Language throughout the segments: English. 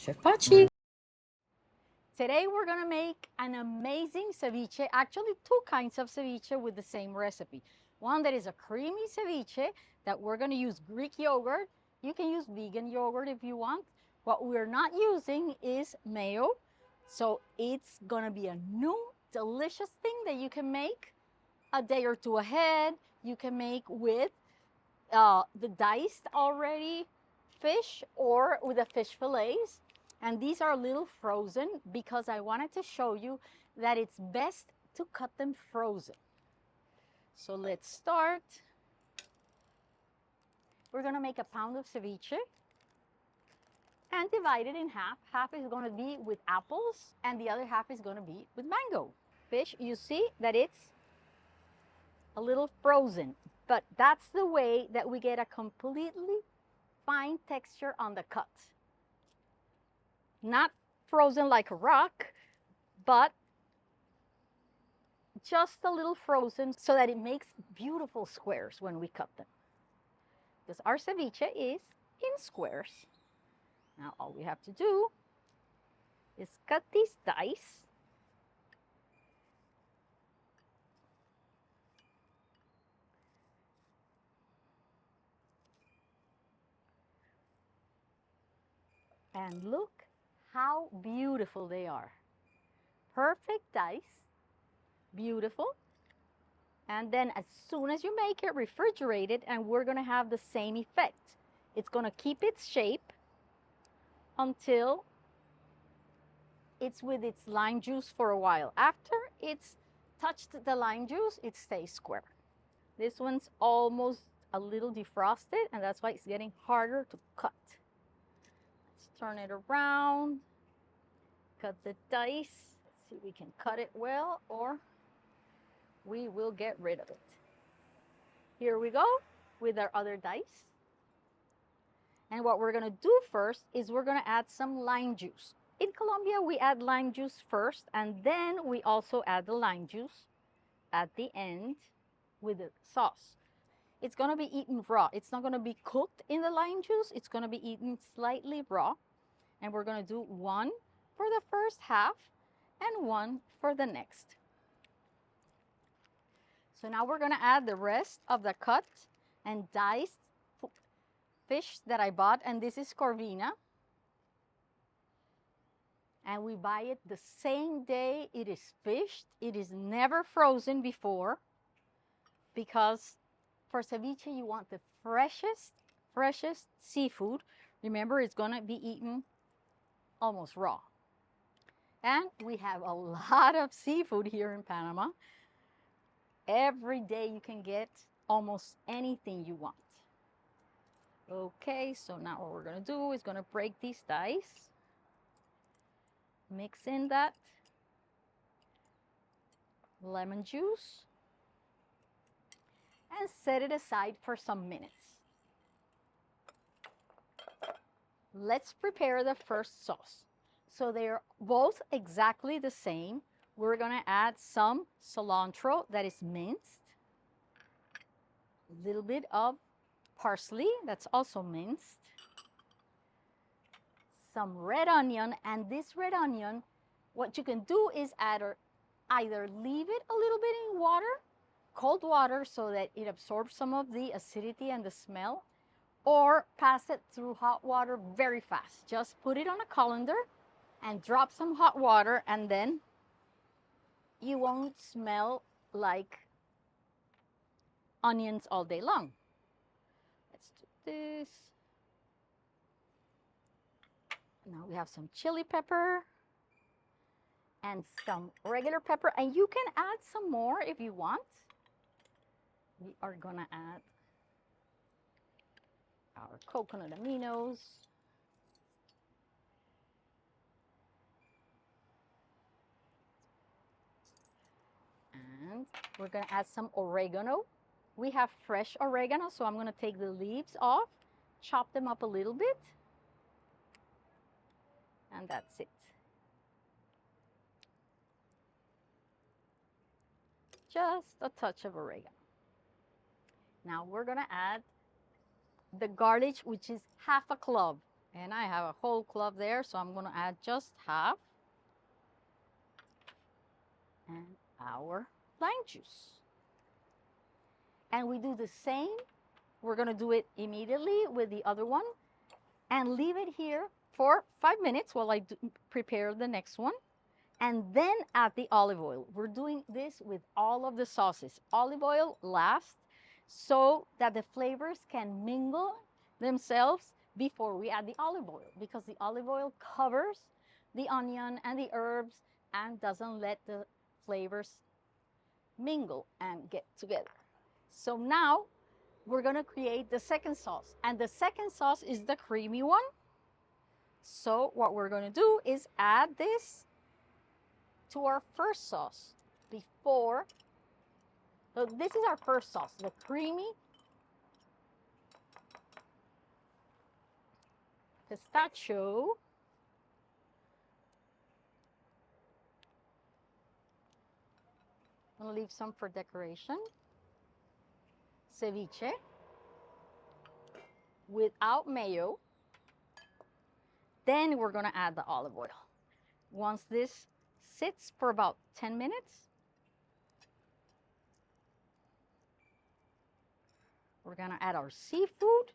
Chef Pachi. Today we're gonna make an amazing ceviche, actually two kinds of ceviche with the same recipe. One that is a creamy ceviche that we're gonna use Greek yogurt. You can use vegan yogurt if you want. What we're not using is mayo. So it's gonna be a new delicious thing that you can make a day or two ahead. You can make with the diced already fish or with the fish fillets. And these are a little frozen because I wanted to show you that it's best to cut them frozen. So let's start. We're gonna make a pound of ceviche and divide it in half. Half is gonna be with apples and the other half is gonna be with mango. Fish, you see that it's a little frozen, but that's the way that we get a completely fine texture on the cut. Not frozen like a rock, but just a little frozen so that it makes beautiful squares when we cut them. Because our ceviche is in squares. Now all we have to do is cut these dice. And look how beautiful they are. Perfect dice, beautiful. And then as soon as you make it, refrigerate it, and we're gonna have the same effect. It's gonna keep its shape until it's with its lime juice for a while. After it's touched the lime juice, it stays square. This one's almost a little defrosted, and that's why it's getting harder to cut. Let's turn it around, cut the dice. Let's see if we can cut it well, or we will get rid of it. Here we go with our other dice. And what we're gonna do first is we're gonna add some lime juice. In Colombia, we add lime juice first, and then we also add the lime juice at the end with the sauce. It's gonna be eaten raw. It's not gonna be cooked in the lime juice. It's gonna be eaten slightly raw. And we're gonna do one for the first half and one for the next. So now we're gonna add the rest of the cut and diced fish that I bought, and this is Corvina. And we buy it the same day it is fished. It is never frozen before, because for ceviche you want the freshest seafood. Remember, it's gonna be eaten almost raw. And we have a lot of seafood here in Panama. Every day you can get almost anything you want. Okay, so now what we're gonna do is gonna break these dice, mix in that lemon juice, and set it aside for some minutes. Let's prepare the first sauce. So they're both exactly the same. We're gonna add some cilantro that is minced, a little bit of parsley that's also minced, some red onion, and this red onion, what you can do is either leave it a little bit in water, cold water, so that it absorbs some of the acidity and the smell, or pass it through hot water very fast. Just put it on a colander and drop some hot water, and then you won't smell like onions all day long. Let's do this. Now we have some chili pepper and some regular pepper, and you can add some more if you want. We are gonna add our coconut aminos. And we're gonna add some oregano. We have fresh oregano, so I'm gonna take the leaves off, chop them up a little bit, and that's it. Just a touch of oregano. Now we're gonna add the garlic, which is half a clove. And I have a whole clove there, so I'm going to add just half. And our lime juice. And we do the same. We're going to do it immediately with the other one and leave it here for 5 minutes while I prepare the next one. And then add the olive oil. We're doing this with all of the sauces. Olive oil last so that the flavors can mingle themselves before we add the olive oil, because the olive oil covers the onion and the herbs and doesn't let the flavors mingle and get together. So now we're going to create the second sauce, and the second sauce is the creamy one. So what we're going to do is add this to our first sauce before. So this is our first sauce, the creamy pistachio. I'm going to leave some for decoration. Ceviche without mayo. Then we're going to add the olive oil. Once this sits for about 10 minutes, we're going to add our seafood,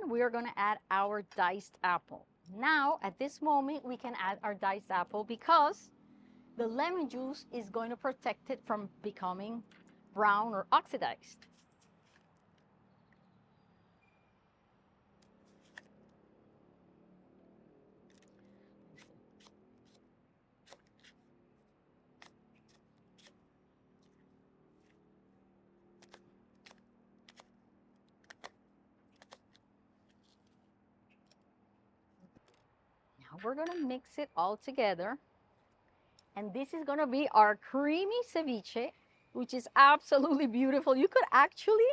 and we're going to add our diced apple. Now, at this moment, we can add our diced apple because the lemon juice is going to protect it from becoming brown or oxidized. Now we're going to mix it all together. And this is going to be our creamy ceviche, which is absolutely beautiful. You could actually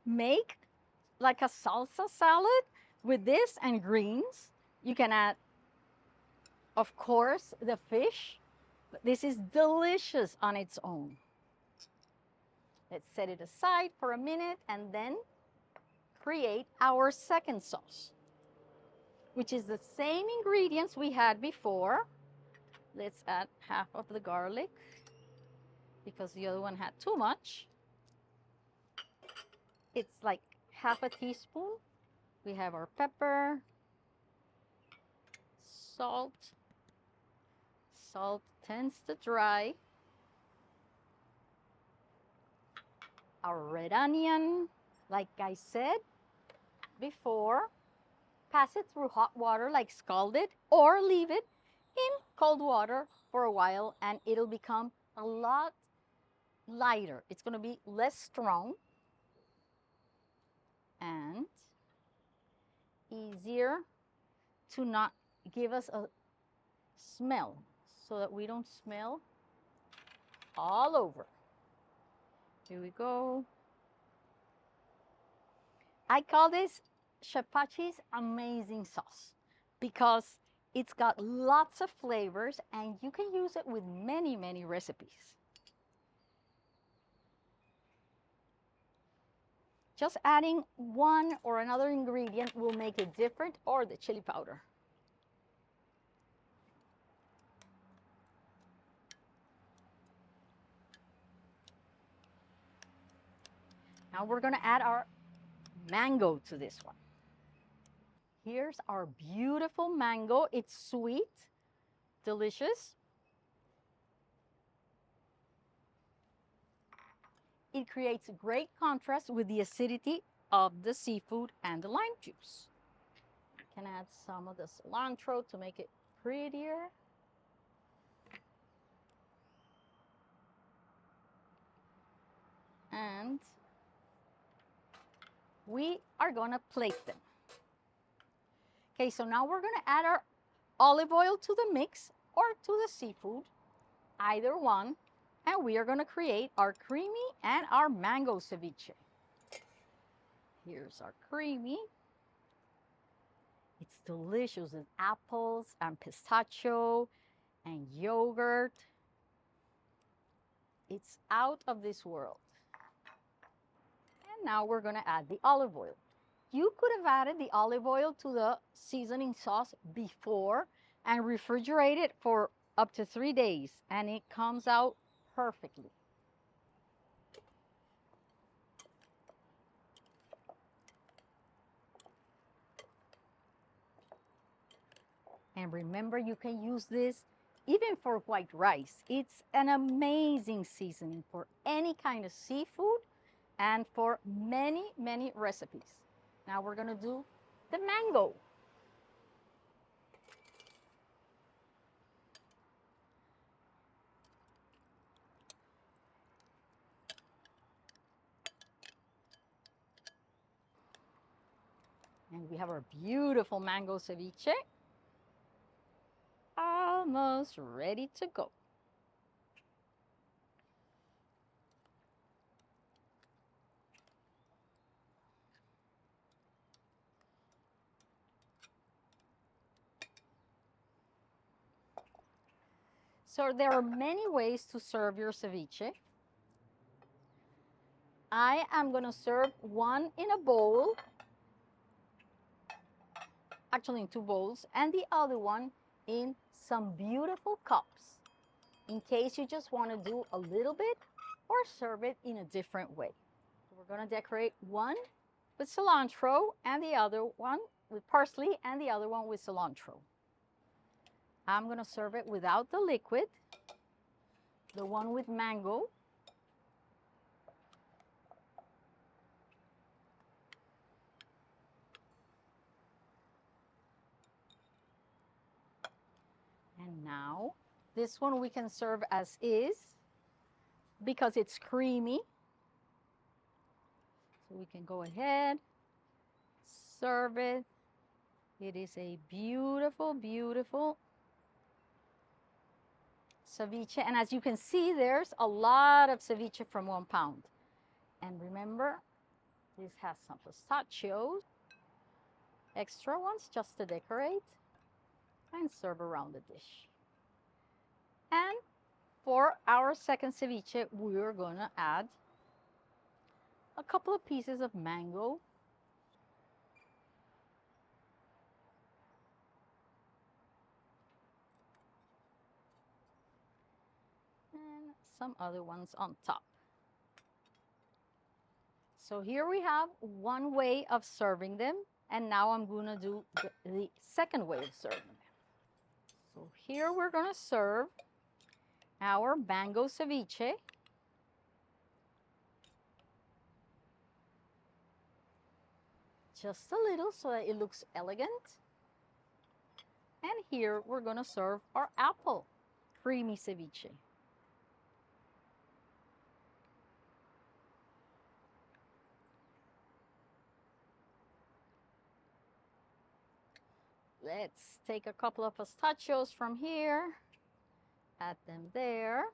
make like a salsa salad with this and greens. You can add, of course, the fish. But this is delicious on its own. Let's set it aside for a minute and then create our second sauce, which is the same ingredients we had before. Let's add half of the garlic because the other one had too much. It's like half a teaspoon. We have our pepper, salt. Salt tends to dry. Our red onion, like I said before, pass it through hot water like scalded, or leave it in cold water for a while and it'll become a lot lighter. It's going to be less strong and easier to not give us a smell, so that we don't smell all over. Here we go. I call this Chef Pachi's amazing sauce because it's got lots of flavors and you can use it with many, many recipes. Just adding one or another ingredient will make it different, or the chili powder. Now we're going to add our mango to this one. Here's our beautiful mango. It's sweet, delicious. It creates a great contrast with the acidity of the seafood and the lime juice. You can add some of the cilantro to make it prettier. And we are going to plate them. Okay, so now we're going to add our olive oil to the mix or to the seafood, either one, and we are going to create our creamy and our mango ceviche. Here's our creamy. It's delicious with apples and pistachio and yogurt. It's out of this world. And now we're going to add the olive oil. you could have added the olive oil to the seasoning sauce before and refrigerate it for up to 3 days, and it comes out perfectly. And remember, you can use this even for white rice. It's an amazing seasoning for any kind of seafood and for many, many recipes. Now we're going to do the mango. And we have our beautiful mango ceviche, almost ready to go. So there are many ways to serve your ceviche. I am going to serve one in a bowl, actually in 2 bowls, and the other one in some beautiful cups, in case you just want to do a little bit or serve it in a different way. So we're going to decorate one with cilantro and the other one with parsley and the other one with cilantro. I'm going to serve it without the liquid, the one with mango. And now this one we can serve as is because it's creamy. So we can go ahead, serve it. It is a beautiful, beautiful ceviche. And as you can see, there's a lot of ceviche from 1 pound. And remember, this has some pistachios, extra ones just to decorate, and serve around the dish. And for our second ceviche, we're going to add a couple of pieces of mango. And some other ones on top. So here we have one way of serving them, and now I'm going to do the second way of serving them. So here we're going to serve our mango ceviche. Just a little so that it looks elegant. And here we're going to serve our apple creamy ceviche. Let's take a couple of pistachios from here, add them there,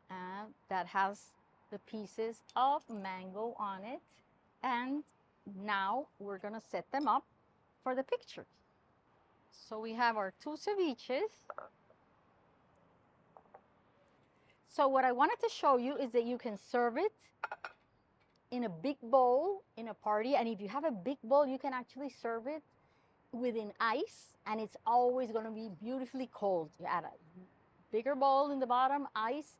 and that has the pieces of mango on it. And now we're going to set them up for the pictures. So we have our 2 ceviches. So what I wanted to show you is that you can serve it in a big bowl in a party. And if you have a big bowl, you can actually serve it within ice, and it's always going to be beautifully cold. You add a bigger bowl in the bottom, ice,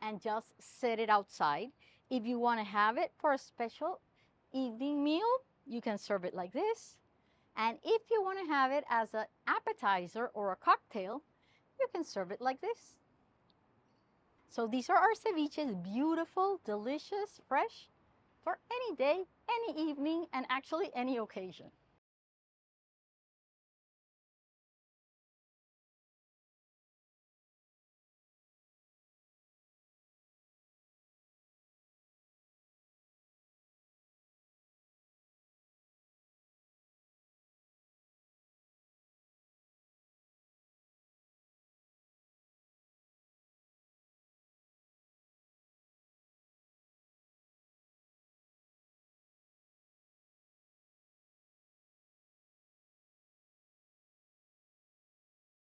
and just set it outside. If you want to have it for a special evening meal, you can serve it like this. And if you want to have it as an appetizer or a cocktail, you can serve it like this. So these are our ceviches, beautiful, delicious, fresh, for any day, any evening, and actually any occasion.